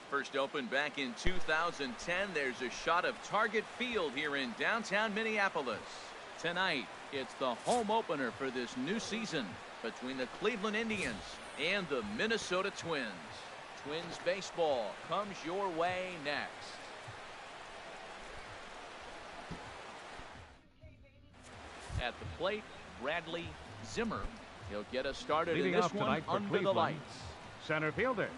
First opened back in 2010. There's a shot of Target Field here in downtown Minneapolis. Tonight, it's the home opener for this new season between the Cleveland Indians and the Minnesota Twins. Twins baseball comes your way next. At the plate, Bradley Zimmer. He'll get us started in this one under the lights. Center fielder.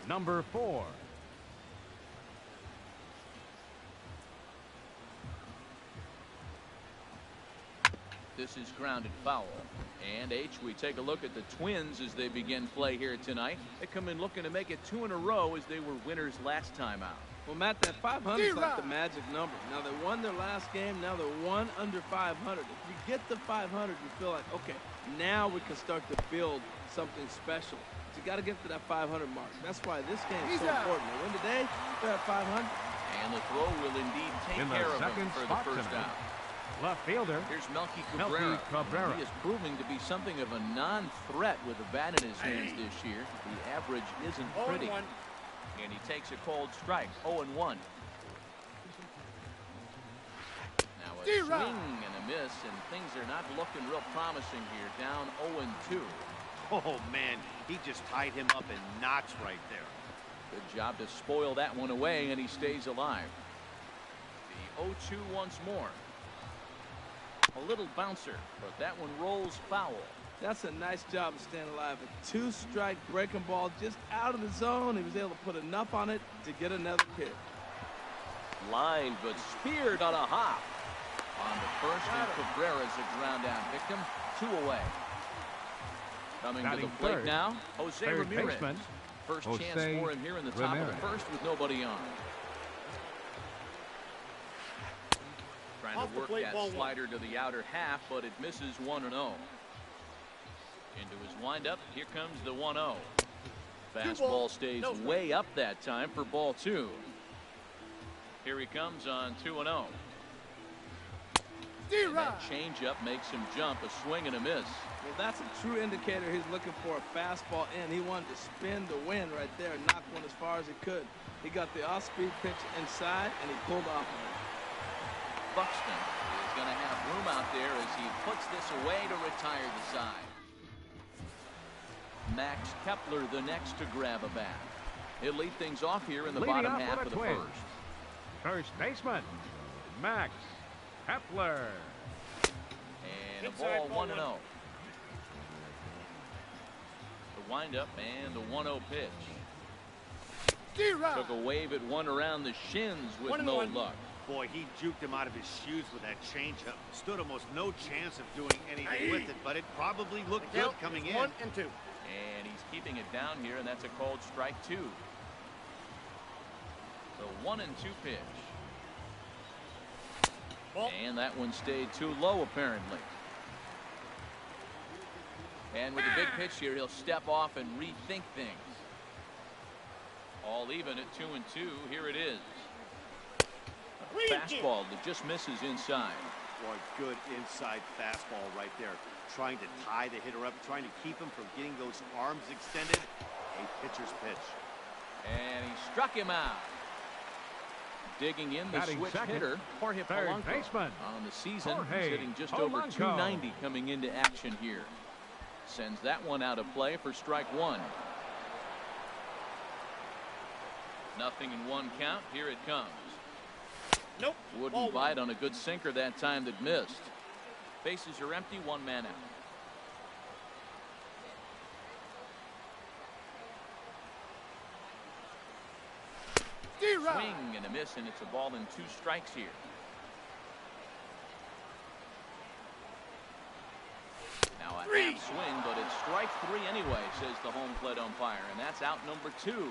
Number 4. This is grounded foul. And we take a look at the Twins as they begin play here tonight. They come in looking to make it 2 in a row as they were winners last time out. Well, Matt, that 500 is like the magic number. Now, they won their last game. Now they're 1 under 500. If you get the 500, you feel like, okay, now we can start to build something special. You got to get to that 500 mark. That's why this game is so important. They win today, they're at 500. And the throw will indeed take care of him for the first down. Left fielder. Here's Melky Cabrera. He is proving to be something of a non-threat with a bat in his hands this year. The average isn't pretty. And he takes a cold strike. 0-1. Now a swing and a miss, and things are not looking real promising here. Down 0-2. Oh, man, he just tied him up in knots right there. Good job to spoil that one away, and he stays alive. The 0-2 once more. A little bouncer, but that one rolls foul. That's a nice job of staying alive. A 2-strike breaking ball just out of the zone. He was able to put enough on it to get another pitch. Line, but speared on a hop. On the first, and Cabrera's a ground down victim. 2 away. Coming to the plate now, Jose Ramirez. First chance for him here in the top of the first with nobody on. Trying to work that slider to the outer half, but it misses 1-0. Into his windup, here comes the 1-0. Fastball stays way up that time for ball 2. Here he comes on 2-0. And that changeup makes him jump, a swing and a miss. Well, that's a true indicator he's looking for a fastball in. He wanted to spin the wind right there and knock one as far as he could. He got the off-speed pitch inside, and he pulled off of it. Buxton is going to have room out there as he puts this away to retire the side. Max Kepler the next to grab a bat. He'll lead things off here in the bottom half of the first. First baseman, Max Kepler. And a ball 1-0. The windup and the 1-0 pitch. Took a wave at one around the shins with no luck. Boy, he juked him out of his shoes with that changeup. Stood almost no chance of doing anything with it, but it probably looked good coming in. 1-2. And he's keeping it down here, and that's a called strike 2. The 1-2 pitch. And that one stayed too low, apparently. And with the big pitch here, he'll step off and rethink things. All even at 2-2. Here it is. A fastball that just misses inside. Boy, good inside fastball right there. Trying to tie the hitter up, trying to keep him from getting those arms extended. A pitcher's pitch. And he struck him out. Digging in the switch hitter, Jorge Polanco. On the season, he's hitting just over 290 coming into action here. Sends that one out of play for strike 1. Nothing in 1 count. Here it comes. Nope. Wouldn't bite on a good sinker that time that missed. Bases are empty, 1 man out. Swing and a miss, and it's a ball and 2 strikes here. Now a half swing, but it's strike 3 anyway, says the home plate umpire, and that's out number 2.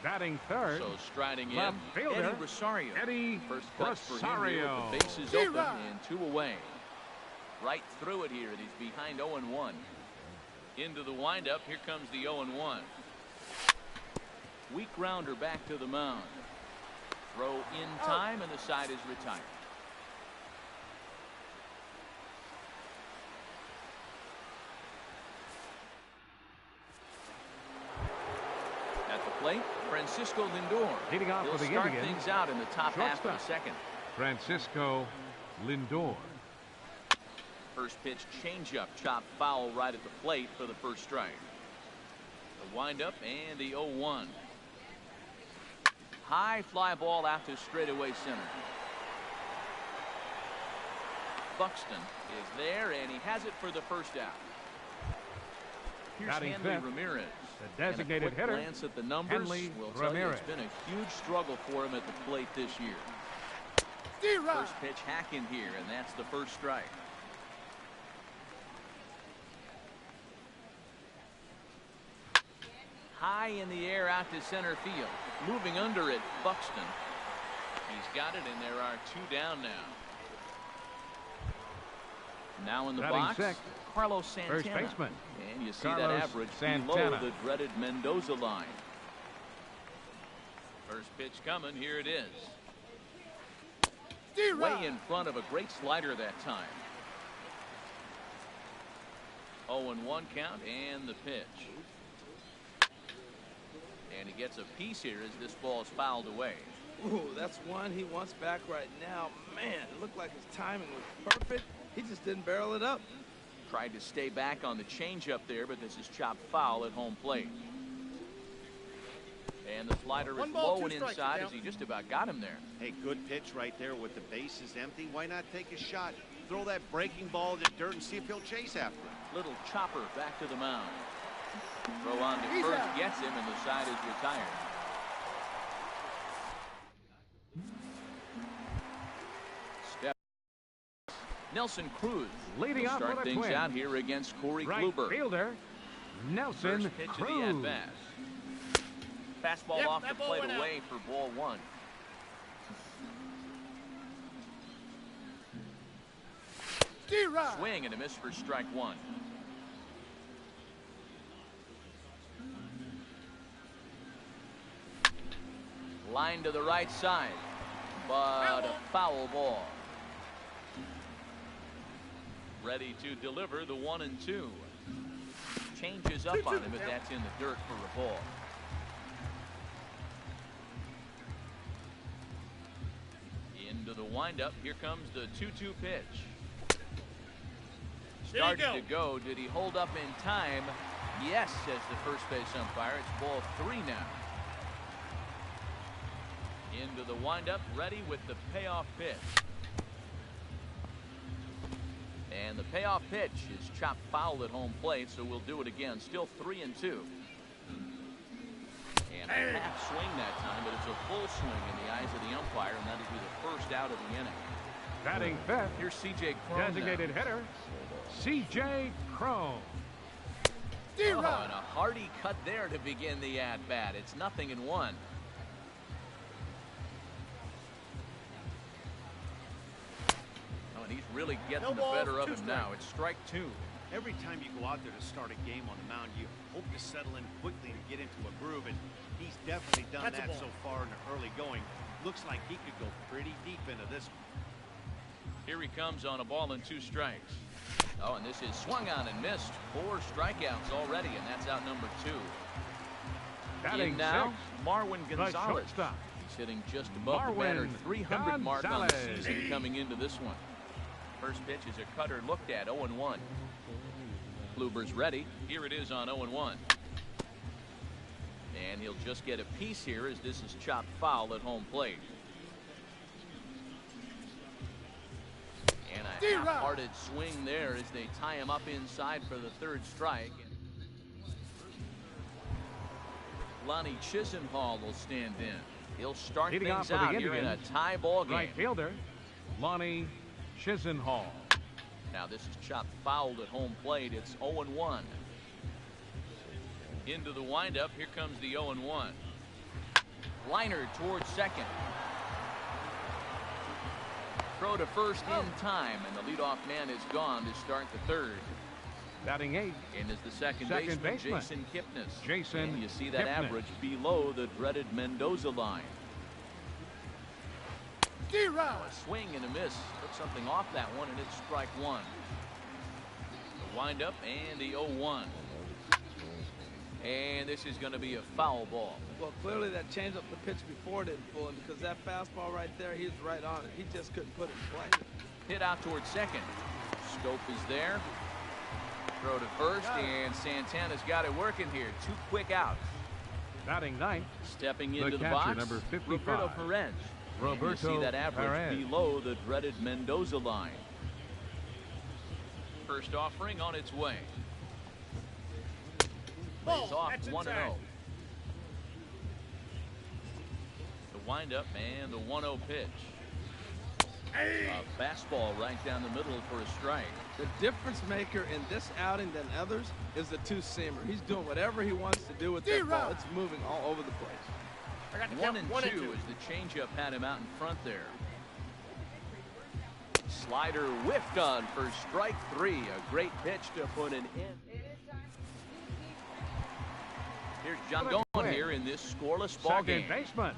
Batting third. So striding in, left fielder, Eddie Rosario. Eddie First cuts for him here with the bases open and 2 away. Right through it here, and he's behind 0-1. Into the windup, here comes the 0-1. Weak grounder back to the mound. Throw in time, and the side is retired. At the plate, Francisco Lindor. Leading off He'll for the start Indians, things out in the top half of the shortstop. second. Francisco Lindor. First pitch changeup, chopped foul right at the plate for the first strike. The windup and the 0-1. High fly ball out to straightaway center. Buxton is there, and he has it for the first out. Here's Batting Henry fifth, Ramirez. the designated and a quick hitter, glance at the numbers Henry will tell you Ramirez. it's been a huge struggle for him at the plate this year. First pitch hack in here, and that's the first strike. High in the air out to center field. Moving under it, Buxton. He's got it, and there are 2 down now. Now in the Batting box, sixth, Carlos Santana. first baseman, And you see Carlos that average below Santana. the dreaded Mendoza line. First pitch coming. Here it is. Way in front of a great slider that time. 0-1 count and the pitch. And he gets a piece here as this ball is fouled away. Ooh, that's one he wants back right now. Man, it looked like his timing was perfect. He just didn't barrel it up. Tried to stay back on the changeup there, but this is chopped foul at home plate. And the slider is low and inside as he just about got him there. Hey, good pitch right there with the bases empty. Why not take a shot? Throw that breaking ball in the dirt and see if he'll chase after it. Little chopper back to the mound. Throw on to first, gets him, and the side is retired. Step. Nelson Cruz Leading will off start for the things Twins. out here against Corey Right Kluber. fielder, Nelson First pitch of the Cruz. at-bat. Fastball off the plate away for ball 1. Swing and a miss for strike 1. Line to the right side, but a foul ball. Ready to deliver the 1-2. Changes up on him, but that's in the dirt for a ball. Into the windup. Here comes the 2-2 pitch. Started to go. Did he hold up in time? Yes, says the first base umpire. It's ball 3 now. Into the windup, ready with the payoff pitch. And the payoff pitch is chopped foul at home plate, so we'll do it again. Still 3-2. And a half swing that time, but it's a full swing in the eyes of the umpire, and that'll be the first out of the inning. Batting fifth, Here's C.J. Cron. designated hitter, C.J. Cron. Oh, and a hearty cut there to begin the at-bat. It's 0-1. Oh, and he's really getting the better of him now. It's strike 2. Every time you go out there to start a game on the mound, you hope to settle in quickly and get into a groove, and he's definitely done that so far in the early going. Looks like he could go pretty deep into this one. Here he comes on a ball and 2 strikes. Oh, and this is swung on and missed. 4 strikeouts already, and that's out number 2. Batting In now, sixth, Marwin the Gonzalez. shortstop, He's hitting just above the Marwin batter 300 mark on the Gonzalez. season coming into this one. First pitch is a cutter looked at, 0-1. Kluber's ready. Here it is on 0-1. And he'll just get a piece here as this is chopped foul at home plate. And a half-hearted swing there as they tie him up inside for the 3rd strike. Lonnie Chisenhall will stand in. He'll start Leading off things for the out here in a Indians, tie ball game. right fielder, Lonnie Chisenhall. Now this is chopped fouled at home plate. It's 0-1. Into the windup. Here comes the 0-1. Liner towards second. Throw to first in time, and the leadoff man is gone to start the third. Batting 8th. And is the second Second baseman, baseman, Jason Kipnis. Jason And you see that Kipnis. average below the dreaded Mendoza line. A swing and a miss. Took something off that one, and it's strike one. The windup and the 0-1. And this is going to be a foul ball. Well, clearly that changeup the pitch before didn't fool him, because that fastball right there, he was right on it. He just couldn't put it in play. Hit out towards second. Scope is there. Throw to first, and Santana's got it working here. 2 quick outs. Batting 9th. Stepping into the catcher, box, number 55. Roberto Perez. And you see that average Perez. below the dreaded Mendoza line. First offering on its way. Plays off 1-0. The windup and the 1-0 pitch. A fastball right down the middle for a strike. The difference maker in this outing than others is the two-seamer. He's doing whatever he wants to do with that ball. It's moving all over the place. 1 and 2 as the changeup had him out in front there. Slider whiffed on for strike 3. A great pitch to put an end. Here's John going here in this scoreless ball game. Second baseman,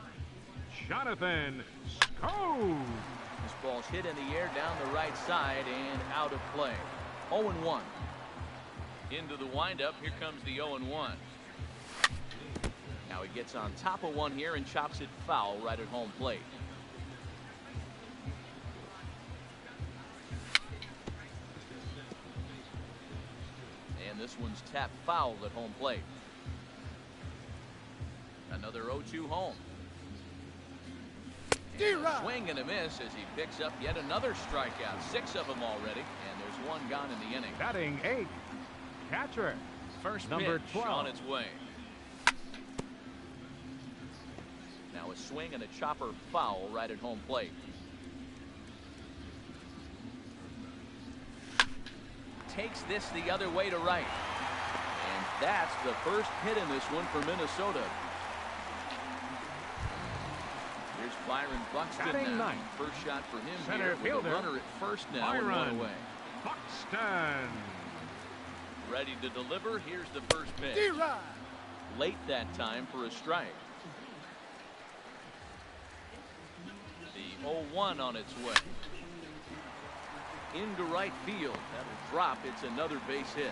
Jonathan Schoen. This ball's hit in the air down the right side and out of play. 0-1. Into the windup. Here comes the 0-1. Now he gets on top of one here and chops it foul right at home plate. And this one's tapped foul at home plate. Another 0-2 home. And a swing and a miss as he picks up yet another strikeout. 6 of them already, and there's 1 gone in the inning. Batting 8th, catcher, First number pitch 12. on its way. Now a swing and a chopper foul right at home plate. Takes this the other way to right. And that's the first hit in this one for Minnesota. Here's Byron Buxton Batting now. 9th. First shot for him Center here with fielder, a runner at first now and 1 Byron away. Buxton. Ready to deliver. Here's the first pitch. Late that time for a strike. The 0-1 on its way. Into right field. That'll drop. It's another base hit.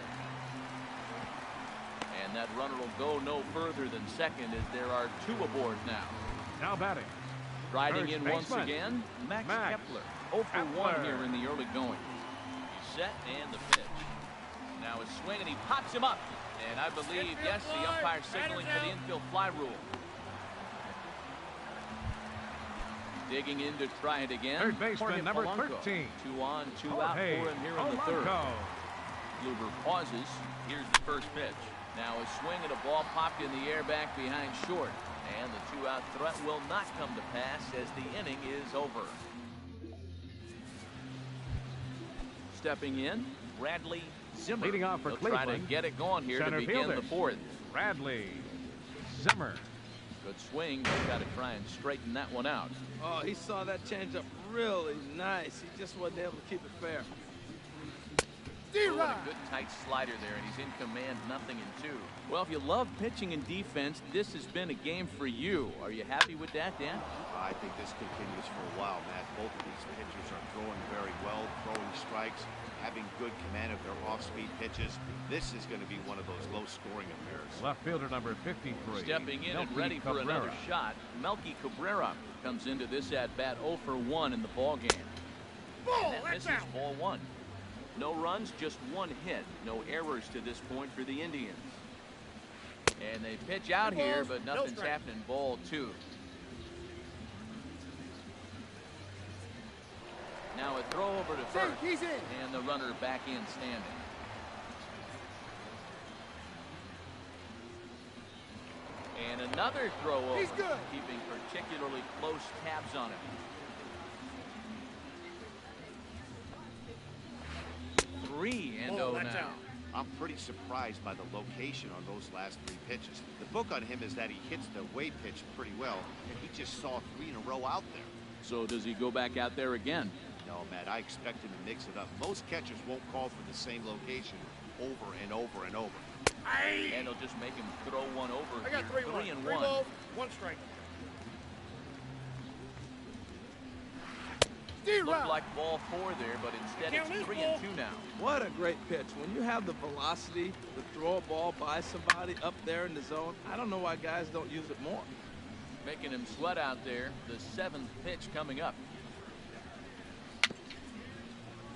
And that runner will go no further than second as there are 2 aboard now. Now batting. Riding First in once baseman, again, Max Max Kepler. 0 for 1 Kepler. here in the early going. He's set and the pitch. Now a swing and he pops him up. And I believe, yes, the umpire signaling for the infield fly rule. Digging in to try it again. Third baseman, Jorge number Polanco. 13. 2 on, 2 out for him here in the third. Kluber pauses. Here's the first pitch. Now a swing and a ball popped in the air back behind short. And the 2-out threat will not come to pass as the inning is over. Stepping in, Bradley Zimmer. Leading off for He'll try to Cleveland, get it going here to center begin fielder, the fourth. Bradley Zimmer. Good swing. He's got to try and straighten that one out. Oh, he saw that changeup really nice. He just wasn't able to keep it fair. Oh, and a good tight slider there, and he's in command, 0-2. Well, if you love pitching and defense, this has been a game for you. Are you happy with that, Dan? I think this continues for a while, Matt. Both of these pitchers are throwing very well, throwing strikes, having good command of their off-speed pitches. This is going to be one of those low-scoring affairs. Left fielder number 53. Stepping in and Melky ready for Cabrera. another shot. Melky Cabrera comes into this at-bat 0 for 1 in the ball game. And that misses ball 1. No runs, just 1 hit. No errors to this point for the Indians. And they pitch out here, but nothing's happening. Ball 2. Now a throw over to first. And the runner back in standing. And a Another throw over. He's good. Keeping particularly close tabs on him. 3-0 that's now. out. I'm pretty surprised by the location on those last 3 pitches. The book on him is that he hits the away pitch pretty well, and he just saw 3 in a row out there. So does he go back out there again? No, Matt, I expect him to mix it up. Most catchers won't call for the same location over and over and over. And he'll just make him throw one over. I got 3-1. 3-1. 3 balls, 1 strike. Looked like ball 4 there, but instead Count it's is 3-2 now. What a great pitch. When you have the velocity to throw a ball by somebody up there in the zone, I don't know why guys don't use it more. Making him sweat out there. The 7th pitch coming up.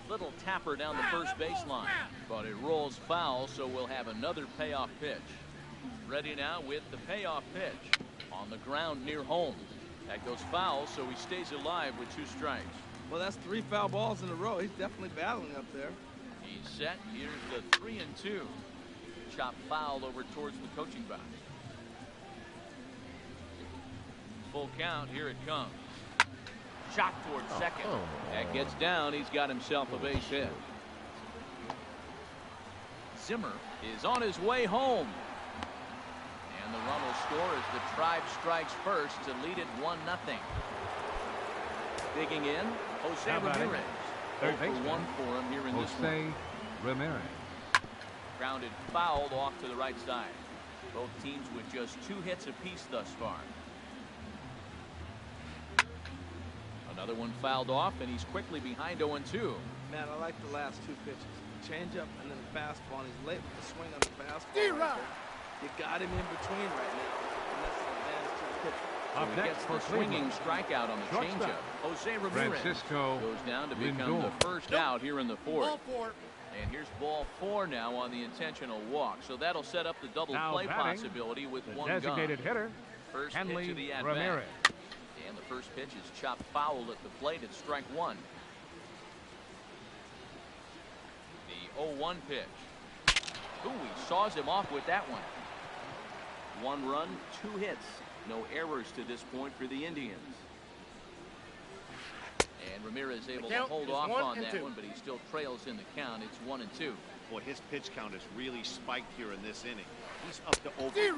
Little tapper down the first baseline, but it rolls foul, so we'll have another payoff pitch. Ready now with the payoff pitch on the ground near home. That goes foul, so he stays alive with 2 strikes. Well, that's 3 foul balls in a row. He's definitely battling up there. He's set. Here's the 3-2. Chop foul over towards the coaching box. Full count. Here it comes. Shot towards second. That gets down. He's got himself a base hit. Zimmer is on his way home. And the run will score as the Tribe strikes first to lead it 1-0. Digging in, Jose Ramirez. 0 for 1 for him here in this one. Jose Ramirez. Grounded fouled off to the right side. Both teams with just 2 hits apiece thus far. Another one fouled off, and he's quickly behind 0-2. Man, I like the last 2 pitches. Changeup and then the fastball. And he's late with the swing on the fastball. Right, you got him in between right now. And that's an advantage to the pitcher. Up He next gets for the swinging Cleveland. strikeout on the Shortstop. changeup. Jose Ramirez Francisco goes down to become Lindor. the first out here in the 4th. Ball 4. And here's ball 4 now on the intentional walk. So that'll set up the double Now play batting, possibility with the 1 designated gone. hitter, First pitch Henley of the at-bat. Ramirez. And the first pitch is chopped foul at the plate at strike 1. The 0-1 pitch. Ooh, he saws him off with that one. 1 run, 2 hits. No errors to this point for the Indians. And Ramirez able to count hold is off 1 on and that 2. one, but he still trails in the count. It's 1-2. Boy, his pitch count has really spiked here in this inning. He's up to over 50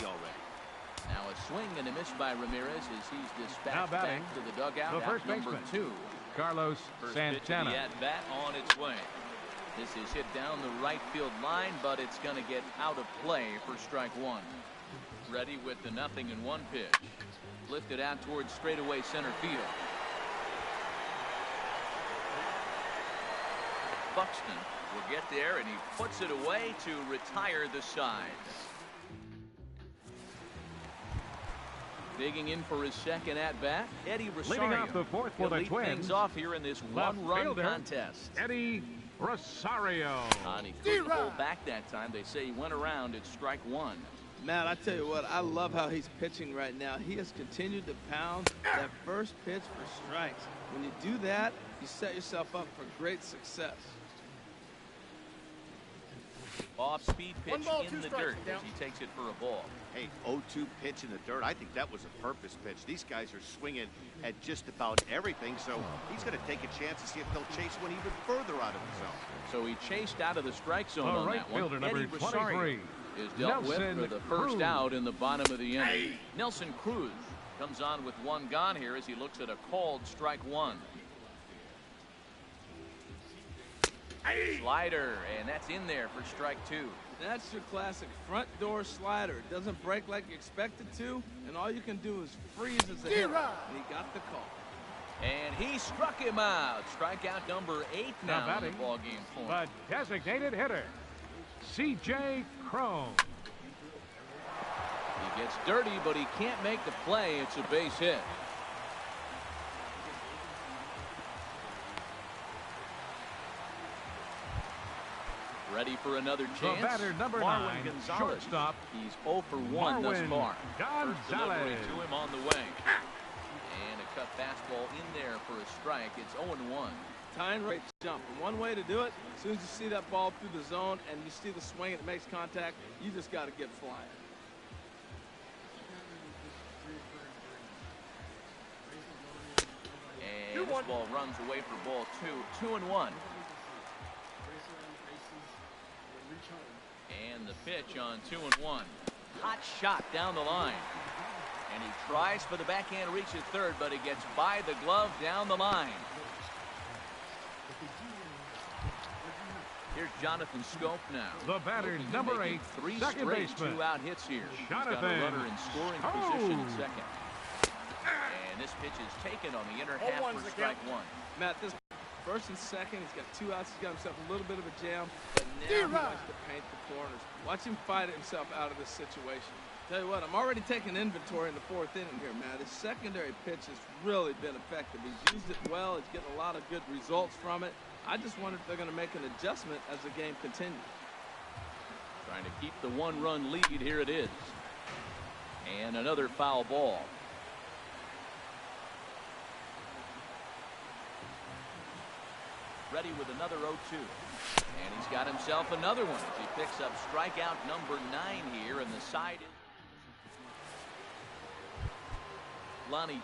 already. Now a swing and a miss by Ramirez as he's Now dispatched batting, back to the dugout. the Out first number baseman, 2. Carlos First pitch of the Santana. at-bat on its way. This is hit down the right field line, but it's going to get out of play for strike 1. Ready with the 0-1 pitch. Lifted out towards straightaway center field. Buxton will get there, and he puts it away to retire the side. Digging in for his second at-bat, Eddie Rosario. Leading off the 4th for He'll the lead Twins, things off here in this left one-run fielder, contest. Eddie Rosario. And he couldn't hold back that time. They say he went around at strike 1. Matt, I tell you what, I love how he's pitching right now. He has continued to pound that first pitch for strikes. When you do that, you set yourself up for great success. Off-speed pitch 1 ball, 2 in the strikes, dirt down. as he takes it for a ball. Hey, 0-2 pitch in the dirt. I think that was a purpose pitch. These guys are swinging at just about everything, so he's going to take a chance to see if they'll chase one even further out of the zone. So he chased out of the strike zone The on right that one. fielder, number Eddie Rosario 23, is dealt with Nelson for the first Cruz. out in the bottom of the inning. Nelson Cruz comes on with 1 gone here as he looks at a called strike 1. Slider, and that's in there for strike 2. That's your classic front door slider. It doesn't break like you expect it to, and all you can do is freeze as a hitter. And he got the call. And he struck him out. Strikeout number 8 now in the batting, ball game for him. but designated hitter, C.J. Cron. He gets dirty, but he can't make the play. It's a base hit. Ready for another The chance. batter, number Marwin 9, Gonzalez. shortstop, He's 0 for 1 thus Marwin far. First delivery Gonzalez. to him on the way. And a cut fastball in there for a strike. It's 0-1. Tying rate jump. And one way to do it, as soon as you see that ball through the zone and you see the swing and it makes contact, you just got to get flying. This ball runs away for ball 2, 2-1. And the pitch on 2-1. Hot shot down the line. And he tries for the backhand reach at third, but it gets by the glove down the line. Here's Jonathan Scope now. The batter, number 8, three second straight baseman. 2-out hits here. Jonathan He's got a runner in scoring position at second. And this pitch is taken on the inner half for strike one. Matt, this first and second, he's got 2 outs. He's got himself a little bit of a jam, but now he wants to paint the corners. Watch him fight himself out of this situation. Tell you what, I'm already taking inventory in the 4th inning here, Matt. His secondary pitch has really been effective. He's used it well. He's getting a lot of good results from it. I just wonder if they're going to make an adjustment as the game continues. Trying to keep the 1-run lead. Here it is. And another foul ball. Ready with another 0-2. And he's got himself another one as he picks up strikeout number 9 here in the side. Lonnie.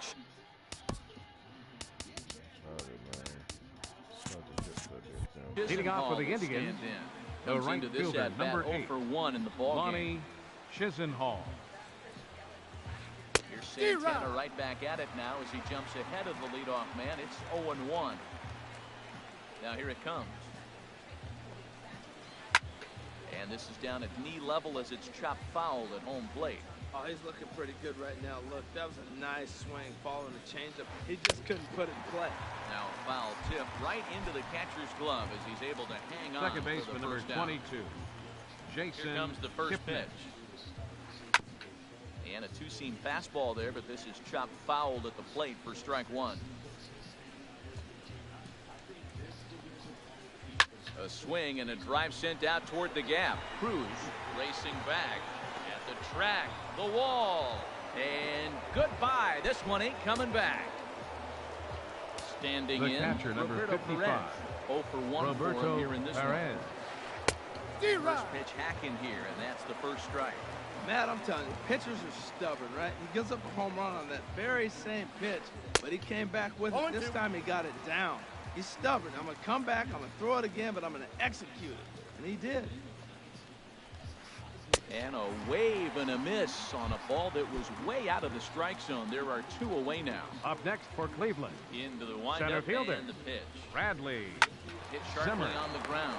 Leading off for the Indians, the right fielder, number 8, 0 for 1 in the ball Lonnie game. Chisenhall. Here's Santana right back at it now as he jumps ahead of the leadoff man. It's 0-1. Now here it comes. And this is down at knee level as it's chopped foul at home plate. Oh, he's looking pretty good right now. Look, that was a nice swing following the changeup. He just couldn't put it in play. Now a foul tip right into the catcher's glove as he's able to hang on. Second baseman number 22, Jason. Here comes the first Kipnis. pitch. And a two-seam fastball there, but this is chopped fouled at the plate for strike one. A swing and a drive sent out toward the gap. Cruz racing back at the track, the wall, and goodbye. This one ain't coming back. Standing The in, catcher, number Roberto 55, Perez. 0 for 1 for Roberto him here in this Perez. one. First pitch hacking here, and that's the first strike. Matt, I'm telling you, pitchers are stubborn, right? He gives up a home run on that very same pitch, but he came back with it. This time he got it down. He's stubborn. I'm going to come back, I'm going to throw it again, but I'm going to execute it. And he did. And a wave and a miss on a ball that was way out of the strike zone. There are 2 away now. Up next for Cleveland, Into the center windup fielder, and the pitch. Bradley. Hit sharply Zimmer. on the ground.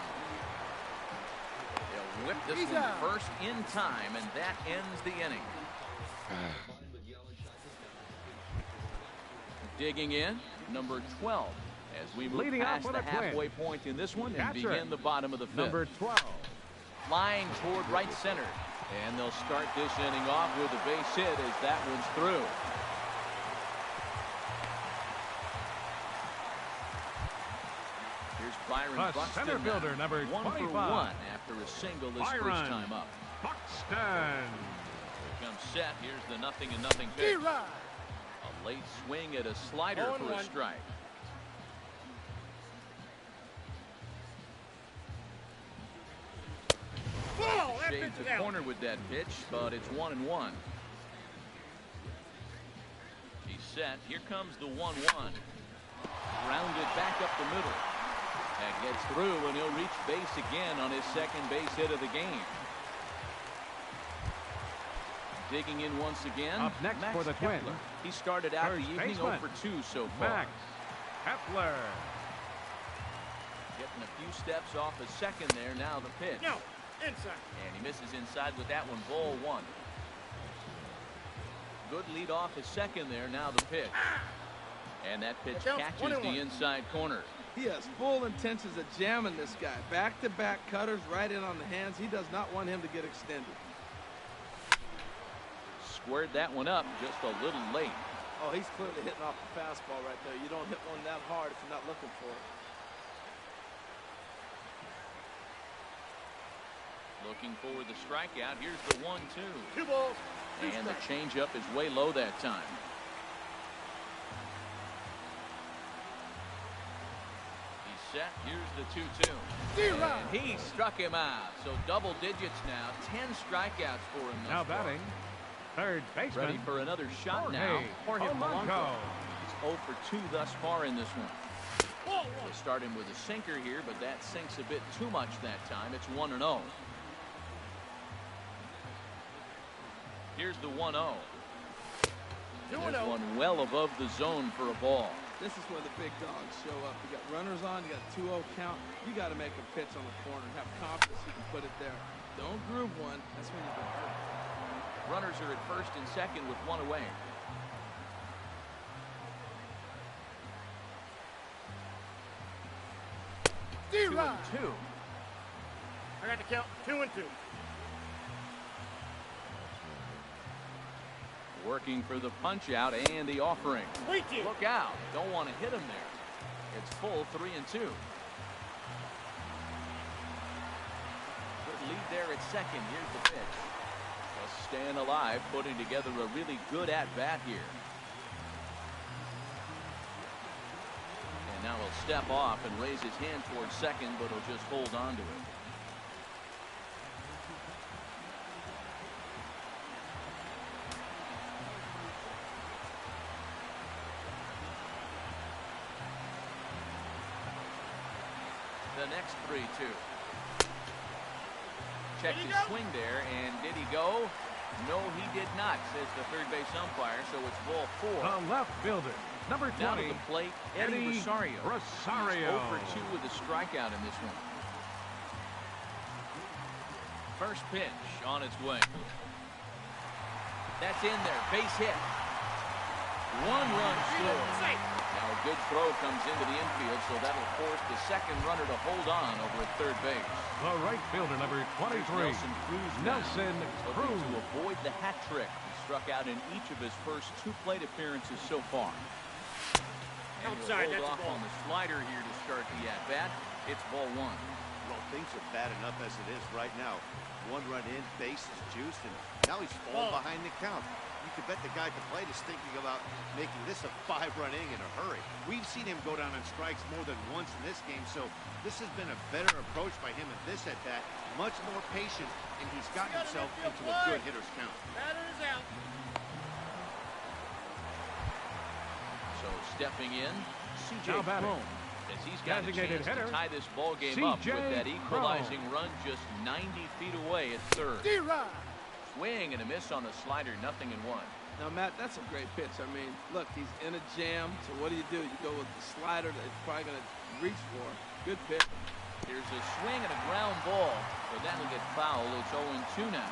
They'll whip this one first in time, and that ends the inning. Digging in, number 12. As we move Leading past off the with a twin. halfway point in this one and Catcher, begin the bottom of the 5th. number 12. Flying toward right center. And they'll start this inning off with a base hit as that one's through. Here's Byron The Buxton. center fielder, number 1 for 25. 1 after a single this Byron first time up. Buxton. Here comes set. Here's the 0-0 pitch. A late swing at a slider for a strike. Shades the corner with that pitch, but it's 1-1. He's set. Here comes the 1-1. Grounded back up the middle. That gets through, and he'll reach base again on his second base hit of the game. Digging in once again. Up next Max for the Twins. Kepler. He started out the First evening baseman, 0 for 2 so far. Max Kepler. Getting a few steps off a second there. Now the pitch. No, inside. And he misses inside with that one. Ball 1. Good lead off his second there. Now the pitch. And that pitch catches the inside corner. He has full intentions of jamming this guy. Back-to-back cutters right in on the hands. He does not want him to get extended. Squared that one up just a little late. Oh, he's clearly hitting off the fastball right there. You don't hit one that hard if you're not looking for it. Looking for the strikeout. Here's the 1-2. 2 balls. And the changeup is way low that time. He's set. Here's the 2-2. And he struck him out. So double digits now. 10 strikeouts for him. Now batting, third baseman. Ready for another shot now. Jorge Polanco. Polanco. He's 0 for 2 thus far in this one. They start him with a sinker here, but that sinks a bit too much that time. It's 1-0. Here's the 1-0. This one well above the zone for a ball. This is where the big dogs show up. You got runners on, you got a 2-0 count. You got to make a pitch on the corner and have confidence you can put it there. Don't groove one. That's when you get hurt. Runners are at first and second with one away. 2-2. I got to count 2-2. Working for the punch out and the offering. Look out. Don't want to hit him there. It's full 3-2. Good lead there at second. Here's the pitch. Just staying alive, putting together a really good at-bat here. And now he'll step off and raise his hand towards second, but he'll just hold on to it. The next 3-2. Checked his swing there, and did he go? No, he did not, says the third base umpire, so it's ball 4. The left fielder, number 20. Down to the plate, Eddie Rosario. He's 0 for 2 with a strikeout in this one. First pitch on its way. That's in there, base hit. 1 run scored. Now a good throw comes into the infield, so that'll force the second runner to hold on over at third base. The right fielder, number 23. Nelson Cruz. Nelson Cruz. To avoid the hat trick. He struck out in each of his first 2 plate appearances so far. And Outside, he'll hold that's off on the slider here to start the at-bat. It's ball 1. Well, things are bad enough as it is right now. 1 run in, base is juiced, and now he's falling behind the count. You could bet the guy at the plate is thinking about making this a 5-run inning in a hurry. We've seen him go down on strikes more than once in this game, so this has been a better approach by him at this at-bat. Much more patient, and he's gotten himself into a good hitter's count. Batter is out. So stepping in, C.J. Cron, as he's got a chance to tie this ball game up with that equalizing run just 90 feet away at third. Swing and a miss on the slider, 0-1. Now, Matt, that's a great pitch. I mean, look, he's in a jam, so what do? You go with the slider that he's probably going to reach for. Good pitch. Here's a swing and a ground ball, but that'll get foul. It's 0-2 now.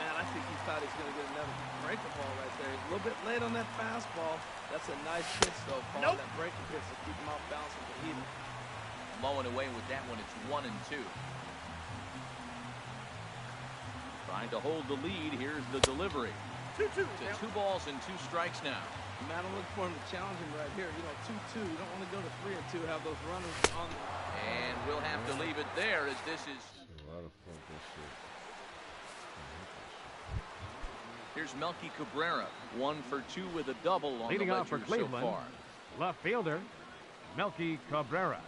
Man, I think he thought he's going to get another breaker ball right there. He's a little bit late on that fastball. That's a nice pitch, though, Paul. That breaking pitch to keep him off balance with the heater. Mowing away with that one, it's 1-2. Trying to hold the lead. Here's the delivery. 2-2. To 2 balls and 2 strikes now. Man, I'm looking for him to challenge him right here. You know, 2-2. You don't want to go to 3-2, have those runners on the... And we'll have to leave it there as this is... Here's Melky Cabrera. 1 for 2 with a double on Leading the off for ledger so Cleveland, far. left fielder, Melky Cabrera.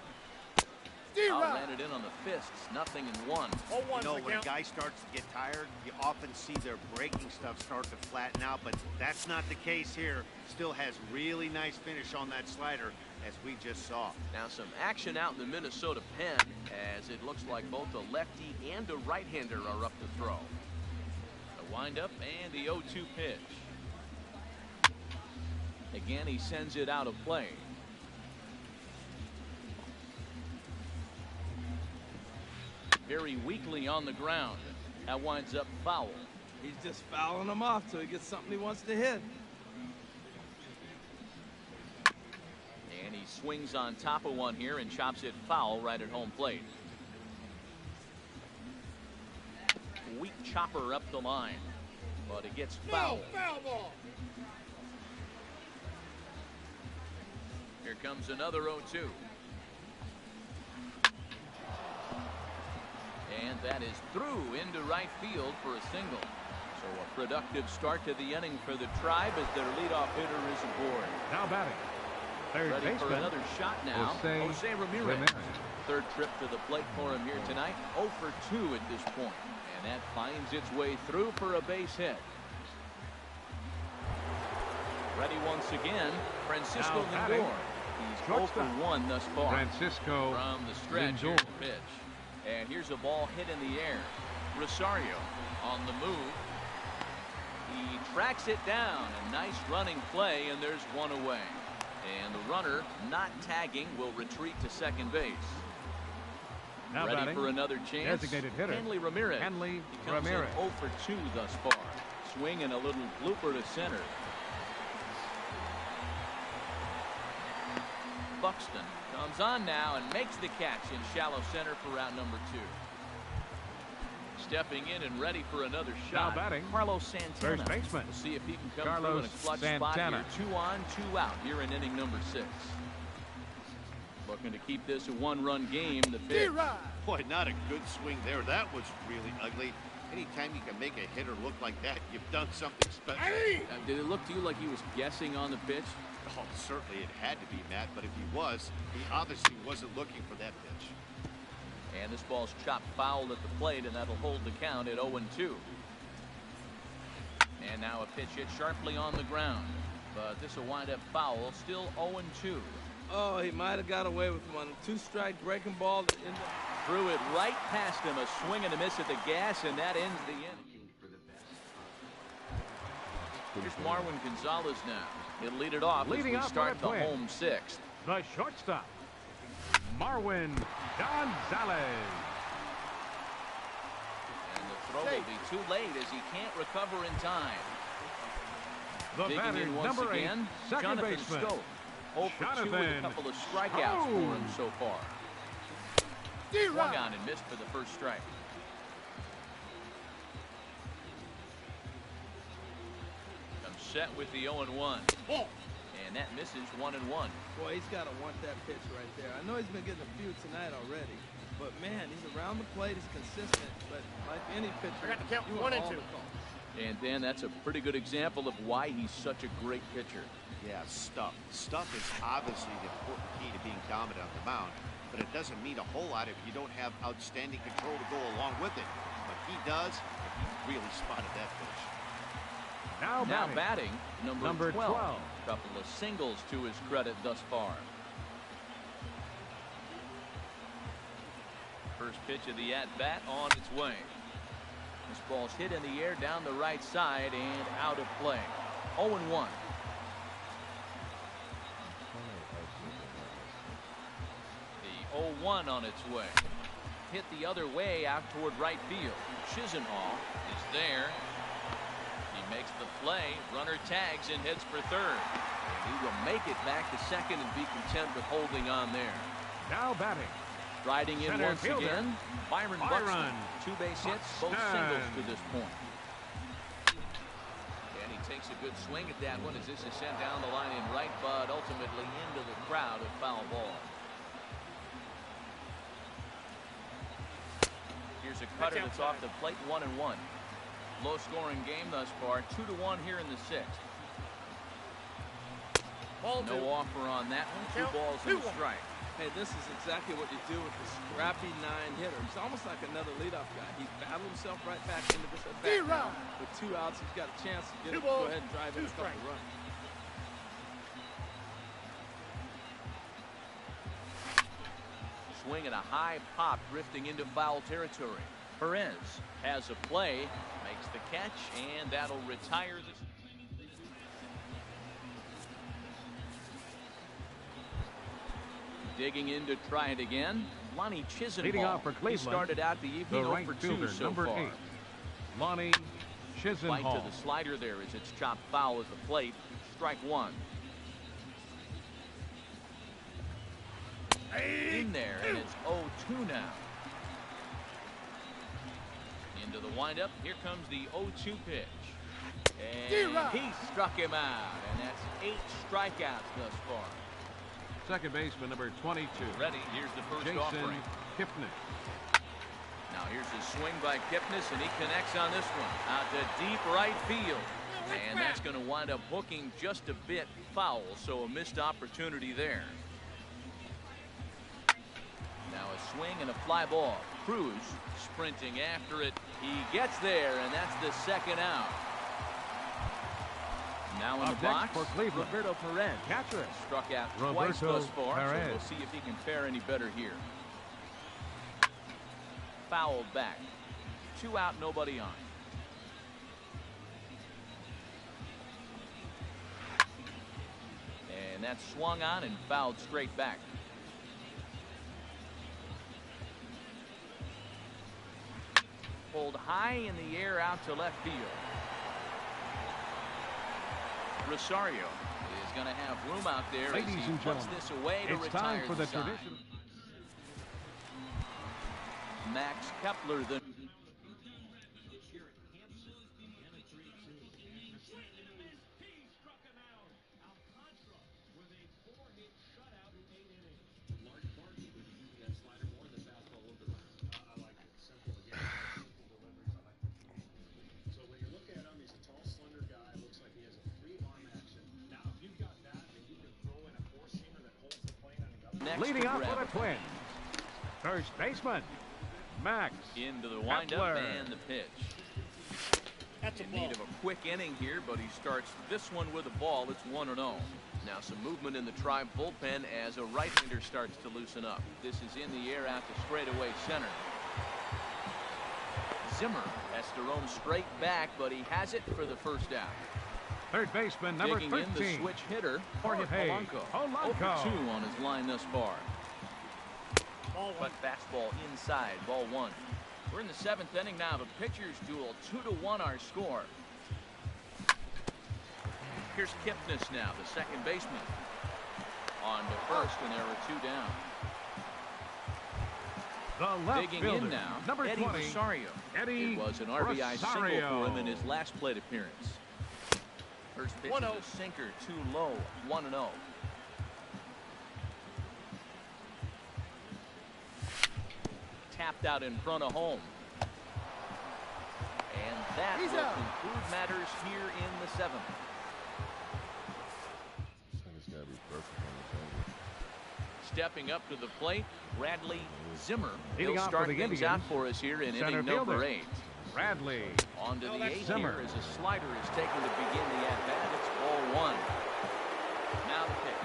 Landed in on the fists, 0-1. You know, when a guy starts to get tired, you often see their breaking stuff start to flatten out, but that's not the case here. Still has really nice finish on that slider, as we just saw. Now some action out in the Minnesota pen, as it looks like both a lefty and a right-hander are up to throw. A windup and the 0-2 pitch. Again, he sends it out of play. Very weakly on the ground. That winds up foul. He's just fouling him off till he gets something he wants to hit. And he swings on top of one here and chops it foul right at home plate. Weak chopper up the line, but it gets foul. Foul ball. Here comes another 0-2. And that is through into right field for a single. So a productive start to the inning for the Tribe as their leadoff hitter is aboard. Now batting, third Ready baseman, for another shot now. Jose Ramirez. Third trip to the plate for him here tonight. 0 for 2 at this point. And that finds its way through for a base hit. Ready once again, Francisco Now batting. Lindor. He's 0 for 1 thus far. Francisco From the stretch, here's the pitch. And here's a ball hit in the air. Rosario on the move. He tracks it down. A nice running play, and there's one away. And the runner, not tagging, will retreat to second base. Now Ready batting, for another chance. designated hitter, Hanley Ramirez. Hanley He comes in Ramirez. 0 for 2 thus far. Swing and a little blooper to center. Buxton comes on now and makes the catch in shallow center for round number 2. Stepping in and ready for another shot. Now batting, Carlos Santana. first baseman. We'll see if he can come Carlos through in a clutch spot Santana. here. 2 on, 2 out here in inning number 6. Looking to keep this a 1-run game. The pitch. Boy, not a good swing there. That was really ugly. Anytime you can make a hitter look like that, you've done something special. Did it look to you like he was guessing on the pitch? Oh, certainly it had to be, Matt, but if he was, he obviously wasn't looking for that pitch. And this ball's chopped foul at the plate, and that'll hold the count at 0-2. And now a pitch hit sharply on the ground. But this will wind up foul, still 0-2. Oh, he might have got away with one. 2-strike breaking ball. Threw it right past him. A swing and a miss at the gas, and that ends the inning. Here's Marwin Gonzalez now. He'll lead it off Leading as we off start for the the home 6th. The shortstop, Marwin Gonzalez. And the throw will be too late as he can't recover in time. The Digging batter, in once number 8, again, second Jonathan baseman. Stowe. 0 for 2 with a couple of strikeouts for him so far. Swung on and missed for the first strike. Comes set with the 0-1. And that misses 1-1. Boy, he's got to want that pitch right there. I know he's been getting a few tonight already, but man, he's around the plate, he's consistent, but like any pitcher, I got to count you 1 want and all 2. the calls. And Dan, that's a pretty good example of why he's such a great pitcher. Yeah, stuff. Stuff is obviously the important key to being dominant on the mound, but it doesn't mean a whole lot if you don't have outstanding control to go along with it. But he does, and he really spotted that pitch. Now batting, number 12. 12. Couple of singles to his credit thus far. First pitch of the at-bat on its way. This ball's hit in the air down the right side and out of play. 0-1. The 0-1 on its way. Hit the other way out toward right field. Chisenhall is there. He makes the play. Runner tags and heads for third. And he will make it back to second and be content with holding on there. Now batting, Riding in center once fielder, again, Byron Buxton. 2 base hits, both singles to this point. And he takes a good swing at that one as this is sent down the line in right, but ultimately into the crowd, a foul ball. Here's a cutter that's off the plate, 1-1. Low scoring game thus far, 2-1 here in the 6th. No offer on that one, 2 balls and a strike. Hey, this is exactly what you do with the scrappy 9-hitter. He's almost like another leadoff guy. He battled himself right back into this at bat. With 2 outs, he's got a chance to get it, go ahead and drive in a couple runs. Swing and a high pop drifting into foul territory. Perez has a play, makes the catch, and that'll retire this. Digging in to try it again. Lonnie Chisenhall. Leading off for Cleveland, he started out the evening the 0 right for 2 fielder, so number far. 8, Lonnie Chisenhall. Fight to the slider there as it's chopped foul at the plate. Strike 1. In there, and it's 0-2 now. Into the windup. Here comes the 0-2 pitch. And he struck him out, and that's 8 strikeouts thus far. Second baseman, number 22. Ready, here's the first Jason offering. Kipnis. Now here's a swing by Kipnis, and he connects on this one. Out to deep right field. And that's going to wind up hooking just a bit foul, so a missed opportunity there. Now a swing and a fly ball. Cruz sprinting after it. He gets there, and that's the second out. Now in Up the box, next for Cleveland, Roberto Perez. catcher. Struck out twice Roberto thus far, so Perez. we'll see if he can fare any better here. Fouled back. 2 out, nobody on. And that's swung on and fouled straight back. Pulled high in the air out to left field. Rosario is going to have room out there. Ladies as he and puts gentlemen, this away to it's retire time for the side. tradition. Max Kepler, the next Leading to off grab for the it. Twins, first baseman, Max Into the windup Kepler. and the pitch. That's a In ball. need of a quick inning here, but he starts this one with a ball. It's 1-0. Now some movement in the Tribe bullpen as a right-hander starts to loosen up. This is in the air out to straightaway center. Zimmer has to roam straight back, but he has it for the first out. Third baseman, number Digging in the 13. switch hitter, Jorge Jorge Polanco. Polanco. 0 for 2 on his line thus far. Ball But one. fastball inside, ball 1. We're in the 7th inning now. The pitcher's duel, 2-1 our score. Here's Kipnis now, the second baseman. On to first, and there are 2 down. The left Digging fielder, in now, number Eddie 20. Rosario. Eddie It was an RBI single Rosario. for him in his last plate appearance. First pitch is 1-0. a sinker, too low, 1-0. Tapped out in front of home. And that He's will out. conclude matters here in the 7th. Stepping up to the plate, Bradley Zimmer. Leading He'll off for start the things Indians, out for us here in center inning number fielder. 8. Bradley. On to No, the that's 8th Zimmer. here as a slider is taken to begin the at-bat. It's ball 1. Now the pitch.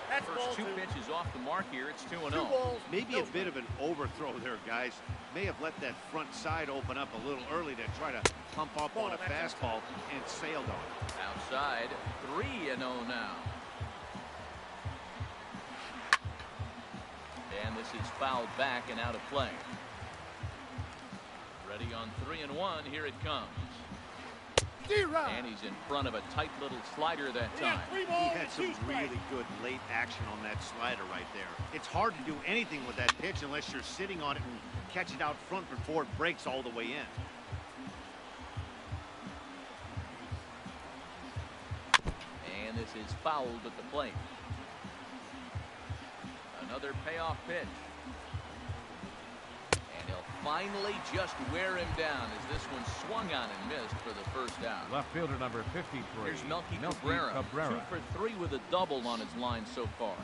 That's ball First 2 two. pitches off the mark here. It's 2-0. 2 balls. Maybe no a bit of an overthrow there, guys. May have let that front side open up a little early to try to pump up on a fastball and sailed on it. Outside, 3-0 now. And this is fouled back and out of play. Ready on 3-1. Here it comes. D-Rod. And he's in front of a tight little slider that He had time. 3 He balls had and some 2 strikes. really good late action on that slider right there. It's hard to do anything with that pitch unless you're sitting on it and catch it out front before it breaks all the way in. And this is fouled at the plate. Another payoff pitch. And he'll finally just wear him down as this one swung on and missed for the first out. Left fielder, number 53. Here's Melky Cabrera. 2 for 3 with a double on his line so far.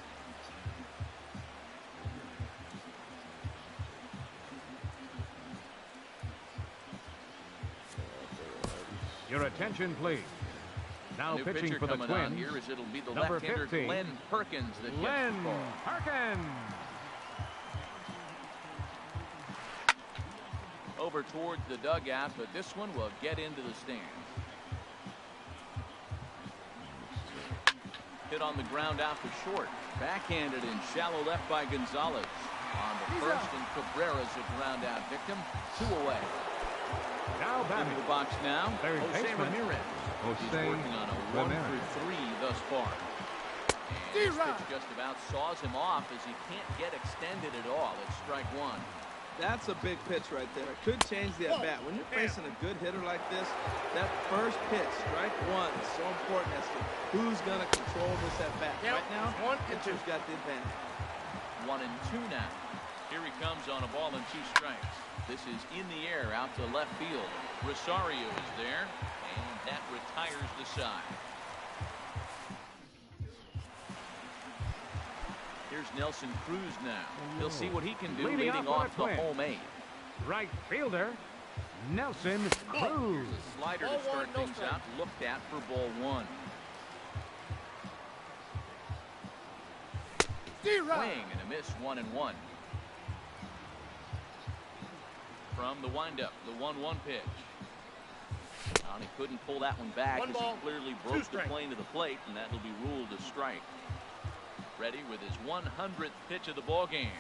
Your attention, please. Now New pitching pitcher for the coming on Twins, here as it'll be the number left-hander 15, Glenn Perkins that Glenn gets the ball. Perkins. Over towards the dugout, but this one will get into the stands. Hit on the ground out to short. Backhanded and shallow left by Gonzalez. On the first, and Cabrera's a ground out victim. 2 away. Now Into batting, the box now, Third Jose baseman, Ramirez. He's Jose working on a 1 Ramirez. for 3 thus far. And this pitch just about saws him off as he can't get extended at all. It's strike 1. That's a big pitch right there. It could change the at-bat. When you're facing a good hitter like this, that first pitch, strike 1, is so important as to who's going to control this at-bat. Yep, Right now, 1 and 2. pitcher's got the advantage. 1 and 2 now. Here he comes on a ball and 2 strikes. This is in the air out to left field. Rosario is there, and that retires the side. Here's Nelson Cruz now. He'll see what he can do Leading leading off off for the the home 8. right fielder, Nelson Cruz. The slider Ball to start one, no things strike. out. Looked at for ball one. D-Rod. Swing and a miss, 1-1. From the windup, the 1-1 pitch. And he couldn't pull that one back One as ball, he clearly two broke the strikes. plane to the plate, and that will be ruled a strike. Ready with his 100th pitch of the ball game.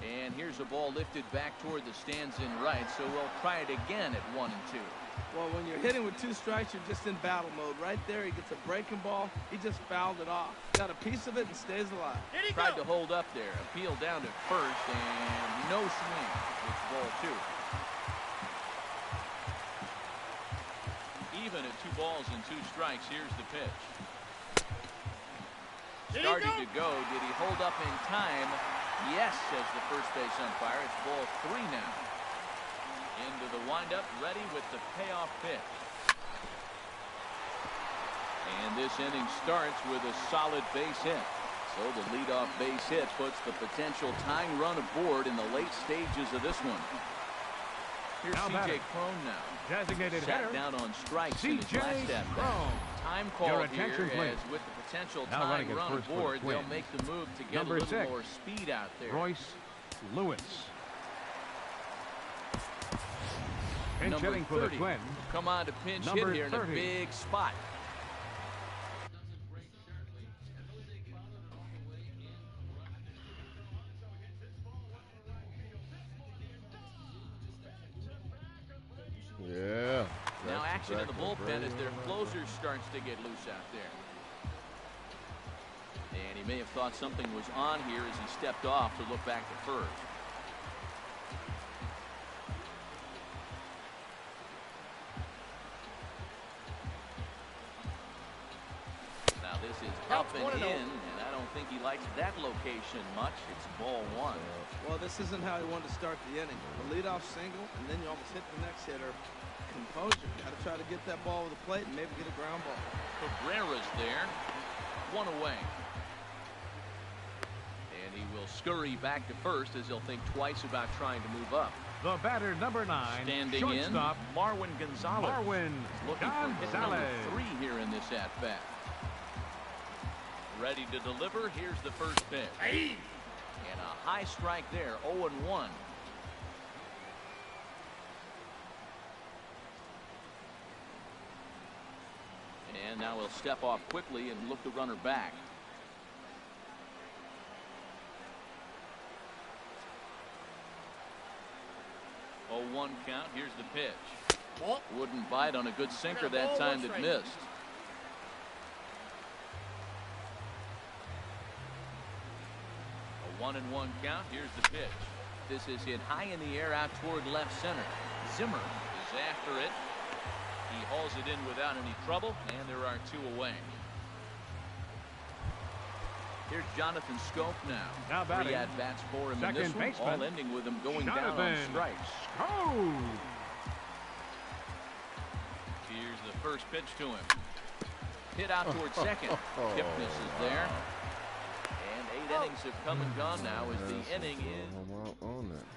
And here's a ball lifted back toward the stands in right, so we'll try it again at 1-2. Well, when you're hitting with 2 strikes, you're just in battle mode. Right there, he gets a breaking ball. He just fouled it off. Got a piece of it and stays alive. Here he Tried goes. to hold up there. Appeal down to first, and no swing. It's ball 2. Even at 2 balls and 2 strikes, here's the pitch. Did he Started go? to go. Did he hold up in time? Yes, says the first base umpire. It's ball 3 now. Into the windup, ready with the payoff pitch. And this inning starts with a solid base hit. So the leadoff base hit puts the potential tying run aboard in the late stages of this one. Here's Now C.J. batting. Crone now. Designated Sat hitter. down on strikes in his C.J. last at bat. Crone. Time Your call attention, here please. as with the potential Now tying running at run first for the aboard, they'll Twins. make the move to get Number a little 6, more speed out there. Royce Lewis. Pinch Number hitting for the 30. Twins. Come on to pinch Number hit here in a 30. big spot. Yeah. Now that's action in the exactly bullpen as right. their closer starts to get loose out there. And he may have thought something was on here as he stepped off to look back to first. Now this is up Counts and 1-0. in, and I don't think he likes that location much. It's ball 1. Well, this isn't how he wanted to start the inning. A leadoff single, and then you almost hit the next hitter. Composure. Got to try to get that ball with the plate and maybe get a ground ball. Cabrera's there. 1 away. And he will scurry back to first as he'll think twice about trying to move up. The batter, number 9, Standing shortstop, in, Marwin Gonzalez. Marwin Looking for hit number Gonzalez. 3 here in this at-bat. Ready to deliver. Here's the first pitch. Hey. And a high strike there, 0-1. And now he'll step off quickly and look the runner back. Oh, 1 count. Here's the pitch. Ball. Wouldn't bite on a good sinker I got a that ball, time one that strike. missed. A 1-1 count. Here's the pitch. This is hit high in the air out toward left center. Zimmer is after it. He hauls it in without any trouble, and there are 2 away. Here's Jonathan Scope now. Now batting. 3 at-bats for him in Second this one, baseman, all ending with him going down on Jonathan strikes. Scope. Here's the first pitch to him. Hit out toward second. Kipnis is there. And 8 innings have come and gone now as the inning is. On that.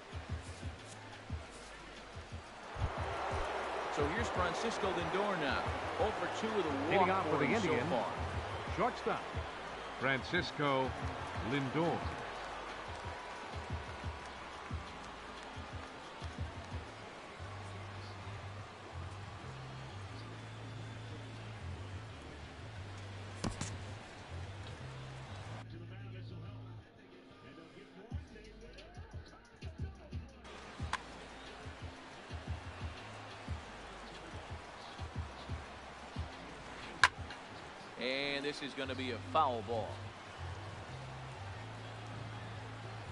So here's Francisco Lindor now. 0 for 2 with a walk Leading off for for the him so Indians, far. shortstop, Francisco Lindor. And this is going to be a foul ball.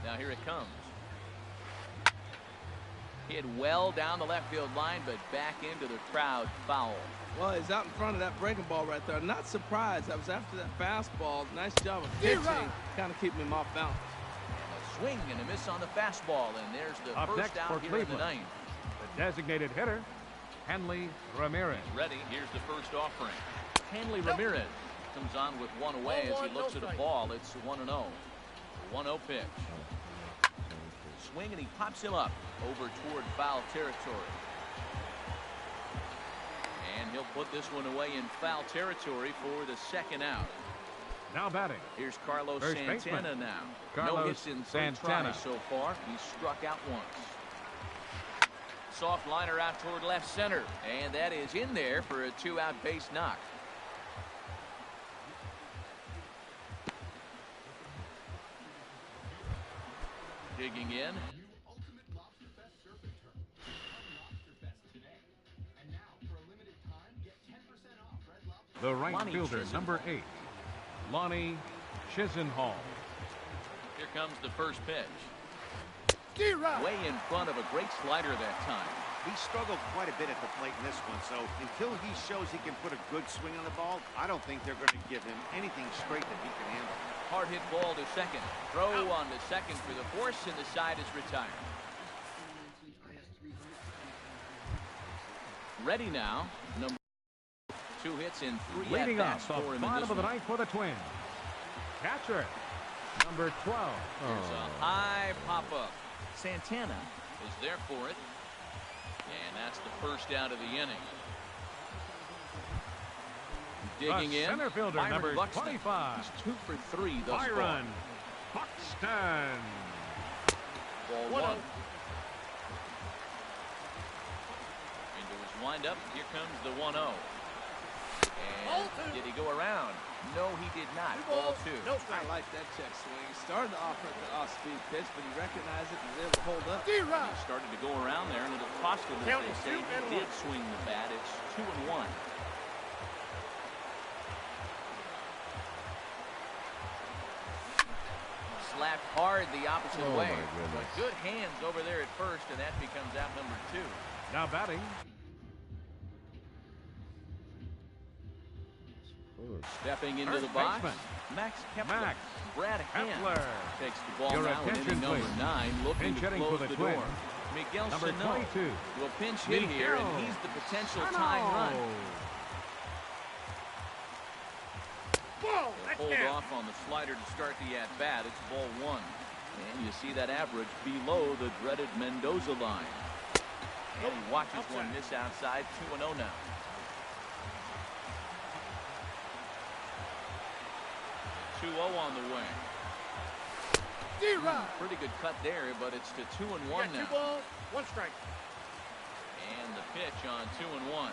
Now here it comes. Hit well down the left field line, but back into the crowd, foul. Well, he's out in front of that breaking ball right there. Not surprised. I was after that fastball. Nice job of pitching. Kind of keeping him off balance. And a swing and a miss on the fastball, and there's the Up first next out for here in the Cleveland, 9th. the designated hitter, Hanley Ramirez. Ready, here's the first offering. Hanley Ramirez comes on with 1 away as he looks at a ball. It's 1-0. 1-0 pitch. swing, and he pops him up over toward foul territory. And he'll put this one away in foul territory for the second out. Now batting. Here's Carlos First Santana baseman. now. Carlos no hits in 3 Santana. tries so far. He's struck out once. Soft liner out toward left center. And that is in there for a 2-out base knock. Digging in. The right Lonnie fielder, Chisenhall. number 8, Lonnie Chisenhall. Here comes the first pitch. D-Rod. Way in front of a great slider that time. He struggled quite a bit at the plate in this one, so until he shows he can put a good swing on the ball, I don't think they're going to give him anything straight that he can handle. Hard hit ball to second. Throw on to second for the force, and the side is retired. Ready now. Number 2 hits in 3 Leading at-bats off for the him in bottom this of the one. ninth for the Twins. Catcher, number 12. There's a high pop-up. Santana is there for it. And that's the first out of the inning. Digging The in. center fielder, Byron number Buxton. 25. He's 2 for 3 thus far. Byron Buxton. Ball 1. Into his windup. Here comes the 1-0. Ball And 2. did he go around? No, he did not. 2 Ball balls, 2. no I strike. like that check swing. He started off at the off-speed pitch, but he recognized it and was able to hold up. D-Rod. He started to go around there, and it'll cost him, as Count they is say. 2 and He did 1. swing the bat. It's 2-1. Slapped hard the opposite way. But good hands over there at first, and that becomes out number 2. Now batting. Stepping into First the box, baseman. Max Kepler. Max Brad Hand Kepler. takes the ball Your now in attention, inning number please. 9, looking Pinch to hitting close for the the Twins. door. Miguel Number Sano 22. to a pinch hit here, and Miguel he's the potential Sano. tying run. Ball. They'll hold off on the slider to start the at-bat. It's ball 1. And you see that average below the dreaded Mendoza line. And he watches one miss outside. 2-0 now. On the way. D-Rod. Pretty good cut there, but it's to 2-1 Got 2 now. balls, 1 strike. And the pitch on 2-1.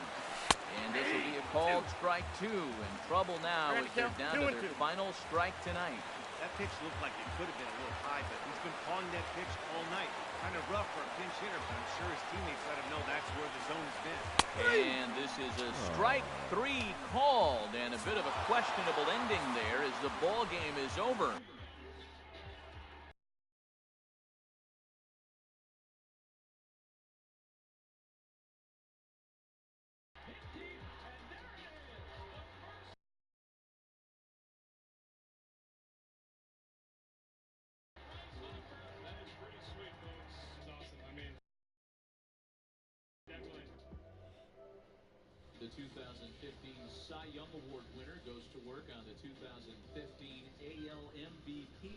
And this will be a called strike 2. In trouble now as they're down to their final strike tonight. That pitch looked like it could have been a little high, but he's been calling that pitch all night. Kind of rough for a pinch hitter, but I'm sure his teammates let him know that's where the zone's been. And this is a strike 3 called, and a bit of a questionable ending there as the ball game is over. The 2015 Cy Young Award winner goes to work on the 2015 AL MVP.